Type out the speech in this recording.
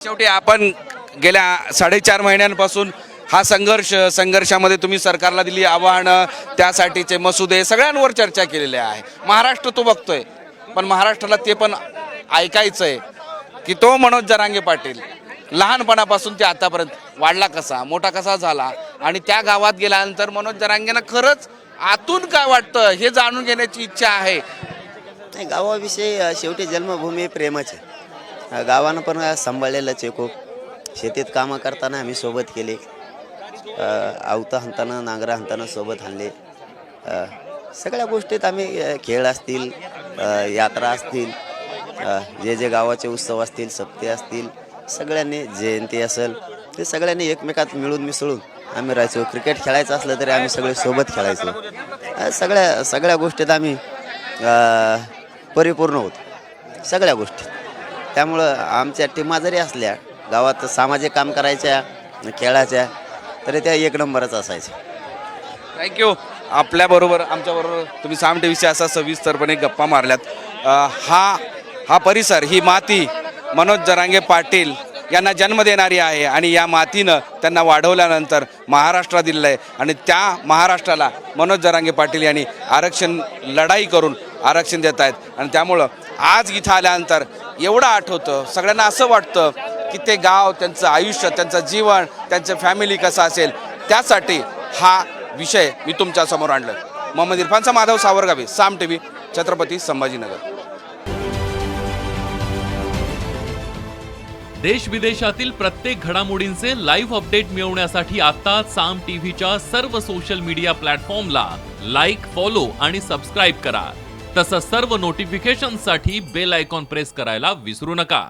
शेवटी आपण गेल्या 4.5 महिन्यांपासून हा संघर्षामध्ये तुम्ही सरकारला दिली आव्हानं, त्यासाठीचे मसुदे सगळ्यांवर चर्चा केलेली आहे. महाराष्ट्र तो बघतोय, पण महाराष्ट्राला ते पण ऐकायचं आहे की तो मनोज जरांगे पाटील लहानपणापासून ते आतापर्यंत वाढला कसा, मोठा कसा झाला, आणि त्या गावात गेल्यानंतर मनोज जरांगेंना खरंच आतून काय वाटतं हे जाणून घेण्याची इच्छा आहे. नाही, गावाविषयी शेवटी जन्मभूमी प्रेमच आहे. गावानं पण सांभाळलेलंच आहे खूप. शेतीत कामं करताना आम्ही सोबत केले, आवतं हाणताना नांगरा हाणताना सोबत हाणले. सगळ्या गोष्टीत आम्ही खेळ असतील, यात्रा असतील, जे गावाचे उत्सव असतील, सप्ते असतील, सगळ्यांनी जयंती असेल ते सगळ्यांनी एकमेकात मिळून मिसळून आम्ही राहायचो. क्रिकेट खेळायचं असलं तरी आम्ही सगळे सोबत खेळायचो. सगळ्या गोष्टीत आम्ही परिपूर्ण होतो, सगळ्या गोष्टी. त्यामुळं आमच्या टीमा जरी असल्या गावात सामाजिक काम करायच्या, खेळाच्या, तरी त्या एक नंबरच असायच्या. थँक्यू. आपल्याबरोबर आमच्याबरोबर तुम्ही साम टीव्हीचे असा सविस्तरपणे गप्पा मारल्यात. हा परिसर, ही माती मनोज जरांगे पाटील यांना जन्म देणारी आहे, आणि या मातीनं त्यांना वाढवल्यानंतर महाराष्ट्रात दिलेलं आहे, आणि त्या महाराष्ट्राला मनोज जरांगे पाटील यांनी आरक्षण लढाई करून आरक्षण देत आहेत. आणि त्यामुळं आज इथं आल्यानंतर एवढं आठवतं, सगळ्यांना असं वाटतं की ते गाव, त्यांचं आयुष्य, त्यांचं जीवन, त्यांचं फॅमिली कसं असेल, त्यासाठी हा विषय मी तुमच्यासमोर आणलं. मोहम्मद इरफानचा माधव सावरगावी, साम टीव्ही, छत्रपती संभाजीनगर. देश विदेशातील प्रत्येक घडामोडींचे लाईव्ह अपडेट मिळवण्यासाठी आता साम टीव्हीच्या सर्व सोशल मीडिया प्लॅटफॉर्मला लाईक, फॉलो आणि सबस्क्राईब करा. तसंच सर्व नोटिफिकेशनसाठी बेल आयकॉन प्रेस करायला विसरू नका.